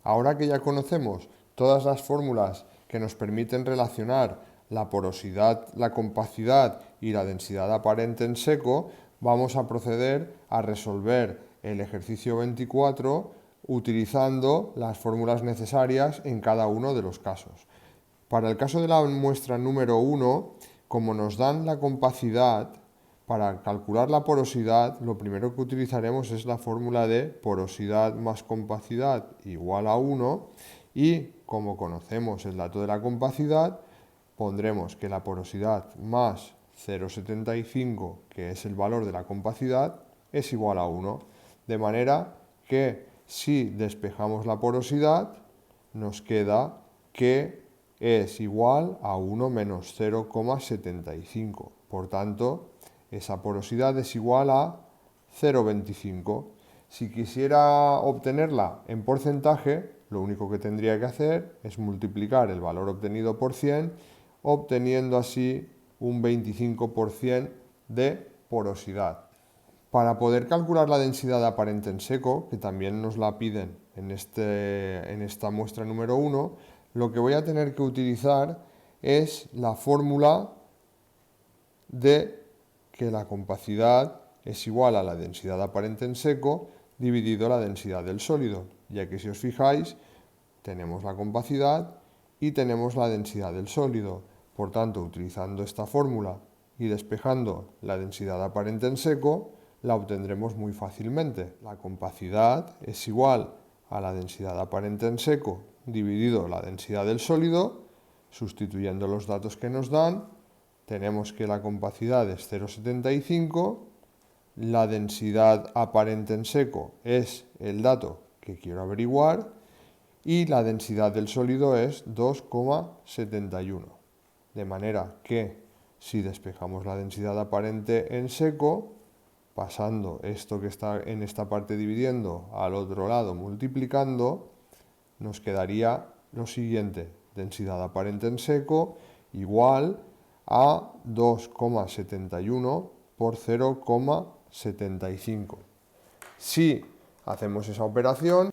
Ahora que ya conocemos todas las fórmulas que nos permiten relacionar la porosidad, la compacidad y la densidad aparente en seco, vamos a proceder a resolver el ejercicio 24 utilizando las fórmulas necesarias en cada uno de los casos. Para el caso de la muestra número 1, como nos dan la compacidad, para calcular la porosidad, lo primero que utilizaremos es la fórmula de porosidad más compacidad igual a 1 y, como conocemos el dato de la compacidad, pondremos que la porosidad más 0,75, que es el valor de la compacidad, es igual a 1. De manera que si despejamos la porosidad, nos queda que es igual a 1 menos 0,75. Por tanto, esa porosidad es igual a 0,25. Si quisiera obtenerla en porcentaje, lo único que tendría que hacer es multiplicar el valor obtenido por 100, obteniendo así un 25% de porosidad. Para poder calcular la densidad aparente en seco, que también nos la piden en esta muestra número 1, lo que voy a tener que utilizar es la fórmula de que la compacidad es igual a la densidad aparente en seco dividido la densidad del sólido, ya que si os fijáis tenemos la compacidad y tenemos la densidad del sólido. Por tanto, utilizando esta fórmula y despejando la densidad aparente en seco, la obtendremos muy fácilmente. La compacidad es igual a la densidad aparente en seco dividido la densidad del sólido. Sustituyendo los datos que nos dan, tenemos que la compacidad es 0,75, la densidad aparente en seco es el dato que quiero averiguar y la densidad del sólido es 2,71. De manera que si despejamos la densidad aparente en seco, pasando esto que está en esta parte dividiendo al otro lado multiplicando, nos quedaría lo siguiente: densidad aparente en seco igual a 2,71 por 0,75. Si hacemos esa operación,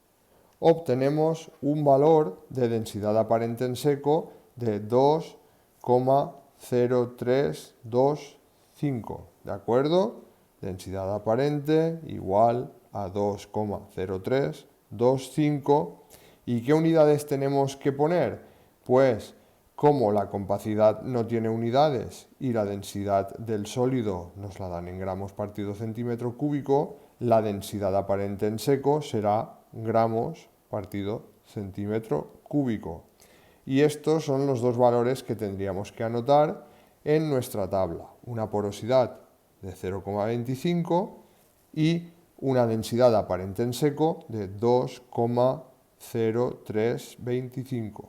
obtenemos un valor de densidad aparente en seco de 2,0325. ¿De acuerdo? Densidad aparente igual a 2,0325. ¿Y qué unidades tenemos que poner? Pues como la compacidad no tiene unidades y la densidad del sólido nos la dan en gramos partido centímetro cúbico, la densidad aparente en seco será gramos partido centímetro cúbico. Y estos son los dos valores que tendríamos que anotar en nuestra tabla. Una porosidad de 0,25 y una densidad aparente en seco de 2,0325.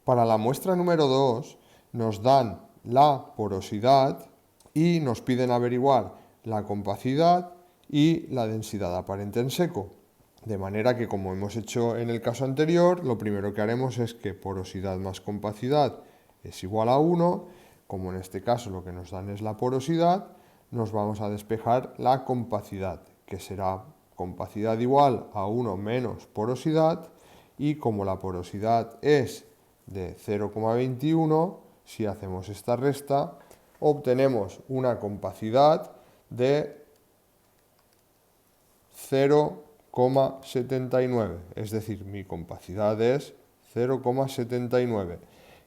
Para la muestra número 2 nos dan la porosidad y nos piden averiguar la compacidad y la densidad aparente en seco. De manera que, como hemos hecho en el caso anterior, lo primero que haremos es que porosidad más compacidad es igual a 1. Como en este caso lo que nos dan es la porosidad, nos vamos a despejar la compacidad, que será compacidad igual a 1 menos porosidad, y como la porosidad es de 0,21, si hacemos esta resta, obtenemos una compacidad de 0,79, es decir, mi compacidad es 0,79,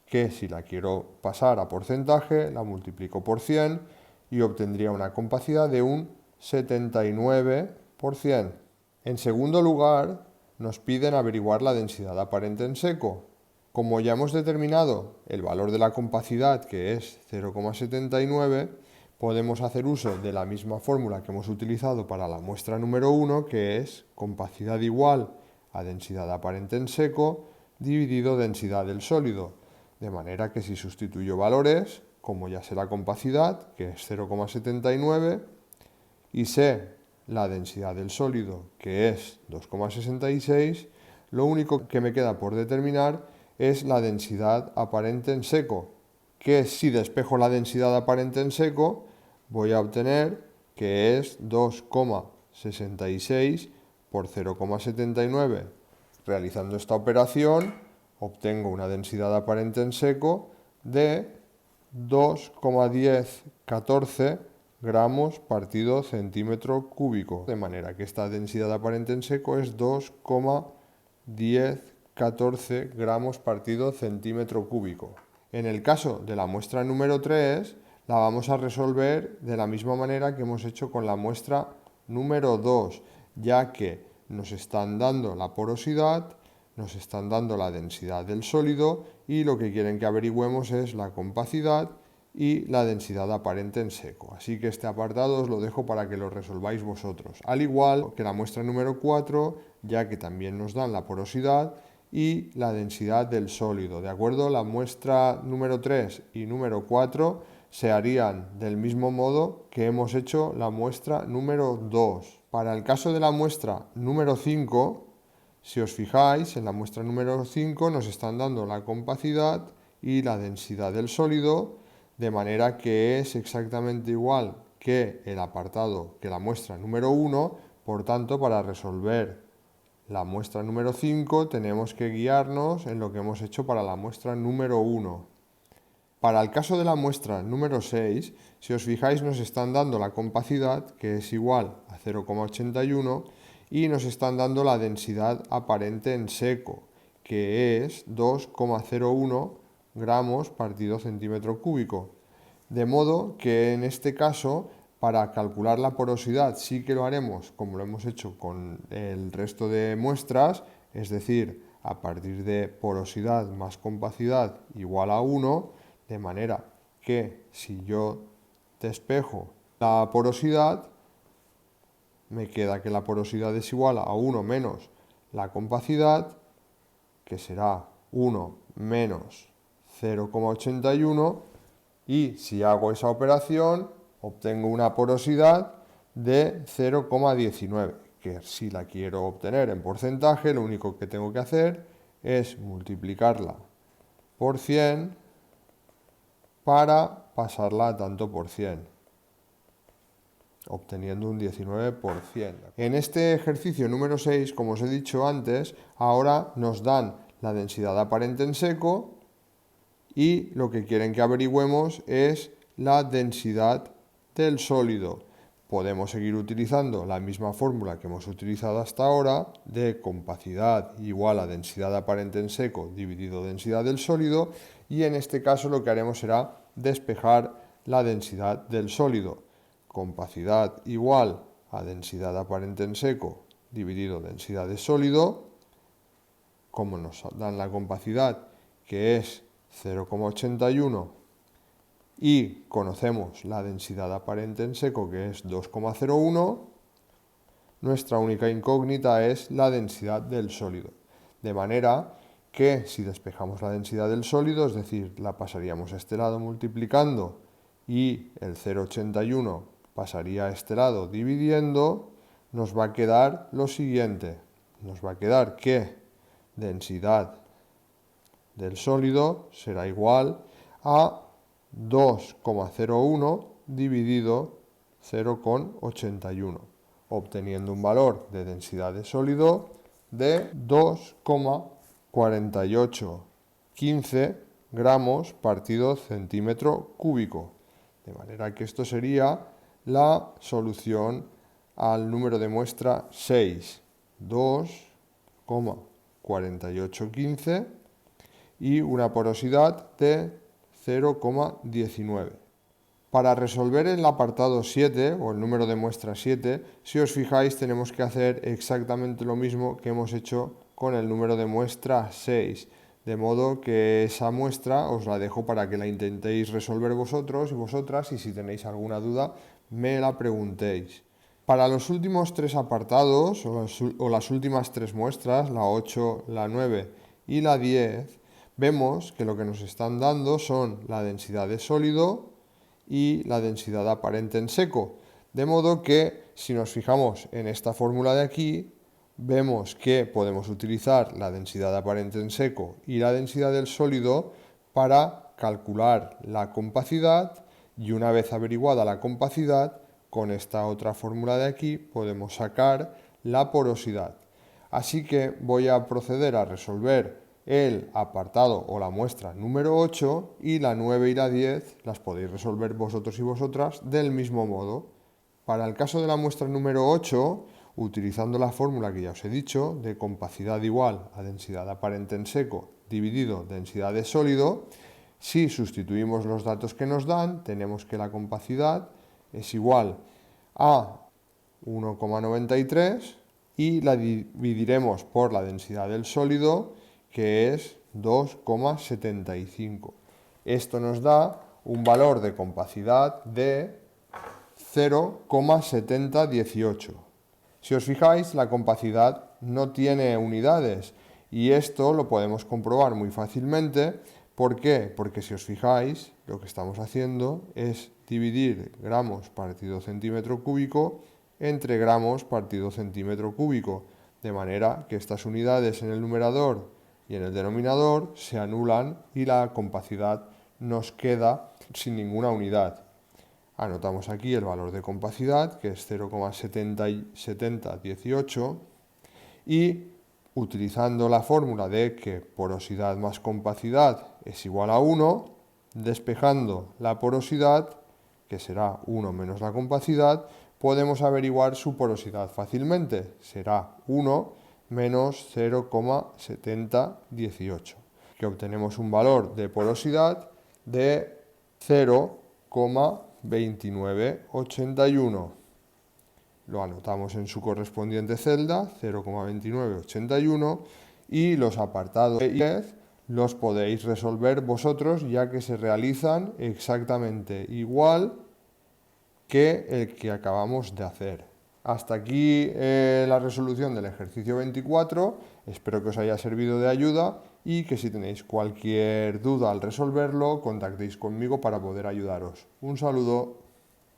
que si la quiero pasar a porcentaje, la multiplico por 100 y obtendría una compacidad de un 79%. En segundo lugar, nos piden averiguar la densidad aparente en seco. Como ya hemos determinado el valor de la compacidad, que es 0,79, podemos hacer uso de la misma fórmula que hemos utilizado para la muestra número 1, que es compacidad igual a densidad aparente en seco dividido densidad del sólido. De manera que si sustituyo valores, como ya sé la compacidad, que es 0,79, y sé la densidad del sólido, que es 2,66, lo único que me queda por determinar es la densidad aparente en seco, que si despejo la densidad aparente en seco, voy a obtener que es 2,66 por 0,79 Realizando esta operación obtengo una densidad aparente en seco de 2,1014 gramos partido centímetro cúbico, de manera que esta densidad aparente en seco es 2,1014 gramos partido centímetro cúbico. En el caso de la muestra número 3, la vamos a resolver de la misma manera que hemos hecho con la muestra número 2, ya que nos están dando la porosidad, nos están dando la densidad del sólido y lo que quieren que averigüemos es la compacidad y la densidad aparente en seco. Así que este apartado os lo dejo para que lo resolváis vosotros. Al igual que la muestra número 4, ya que también nos dan la porosidad y la densidad del sólido. ¿De acuerdo? La muestra número 3 y número 4 se harían del mismo modo que hemos hecho la muestra número 2. Para el caso de la muestra número 5, si os fijáis, en la muestra número 5 nos están dando la compacidad y la densidad del sólido, de manera que es exactamente igual que el apartado que la muestra número 1, por tanto, para resolver la muestra número 5 tenemos que guiarnos en lo que hemos hecho para la muestra número 1. Para el caso de la muestra número 6, si os fijáis nos están dando la compacidad, que es igual a 0,81, y nos están dando la densidad aparente en seco, que es 2,01 gramos partido centímetro cúbico. De modo que en este caso, para calcular la porosidad sí que lo haremos como lo hemos hecho con el resto de muestras, es decir, a partir de porosidad más compacidad igual a 1, de manera que si yo despejo la porosidad, me queda que la porosidad es igual a 1 menos la compacidad, que será 1 menos 0,81, y si hago esa operación obtengo una porosidad de 0,19, que si la quiero obtener en porcentaje, lo único que tengo que hacer es multiplicarla por 100 para pasarla a tanto por 100, obteniendo un 19%. En este ejercicio número 6, como os he dicho antes, ahora nos dan la densidad aparente en seco y lo que quieren que averigüemos es la densidad del sólido. Podemos seguir utilizando la misma fórmula que hemos utilizado hasta ahora de compacidad igual a densidad aparente en seco dividido densidad del sólido, y en este caso lo que haremos será despejar la densidad del sólido. Compacidad igual a densidad aparente en seco dividido densidad de sólido. Como nos dan la compacidad, que es 0,81, y conocemos la densidad aparente en seco, que es 2,01, nuestra única incógnita es la densidad del sólido. De manera que si despejamos la densidad del sólido, es decir, la pasaríamos a este lado multiplicando y el 0,81 pasaría a este lado dividiendo, nos va a quedar lo siguiente. Nos va a quedar que densidad del sólido será igual a 2,01 dividido 0,81, obteniendo un valor de densidad de sólido de 2,4815 gramos partido centímetro cúbico. De manera que esto sería la solución al número de muestra 6, 2,4815 y una porosidad de 0,19. Para resolver el apartado 7 o el número de muestra 7, si os fijáis tenemos que hacer exactamente lo mismo que hemos hecho con el número de muestra 6. De modo que esa muestra os la dejo para que la intentéis resolver vosotros y vosotras, y si tenéis alguna duda me la preguntéis. Para los últimos 3 apartados o las últimas 3 muestras, la 8, la 9 y la 10, vemos que lo que nos están dando son la densidad de sólido y la densidad aparente en seco. De modo que si nos fijamos en esta fórmula de aquí, vemos que podemos utilizar la densidad aparente en seco y la densidad del sólido para calcular la compacidad, y una vez averiguada la compacidad, con esta otra fórmula de aquí podemos sacar la porosidad. Así que voy a proceder a resolver el apartado o la muestra número 8 y la 9 y la 10 las podéis resolver vosotros y vosotras del mismo modo. Para el caso de la muestra número 8, utilizando la fórmula que ya os he dicho, de compacidad igual a densidad aparente en seco dividido densidad de sólido, si sustituimos los datos que nos dan, tenemos que la compacidad es igual a 1,93 y la dividiremos por la densidad del sólido, que es 2,75. Esto nos da un valor de compacidad de 0,7018. Si os fijáis, la compacidad no tiene unidades y esto lo podemos comprobar muy fácilmente. ¿Por qué? Porque si os fijáis, lo que estamos haciendo es dividir gramos partido centímetro cúbico entre gramos partido centímetro cúbico, de manera que estas unidades en el numerador y en el denominador se anulan y la compacidad nos queda sin ninguna unidad. Anotamos aquí el valor de compacidad, que es 0,7018, y utilizando la fórmula de que porosidad más compacidad es igual a 1, despejando la porosidad, que será 1 menos la compacidad, podemos averiguar su porosidad fácilmente. Será 1 menos 0,7018, que obtenemos un valor de porosidad de 0,2981. Lo anotamos en su correspondiente celda, 0,2981, y los apartados y 10 los podéis resolver vosotros, ya que se realizan exactamente igual que el que acabamos de hacer. Hasta aquí la resolución del ejercicio 24, espero que os haya servido de ayuda y que si tenéis cualquier duda al resolverlo, contactéis conmigo para poder ayudaros. Un saludo.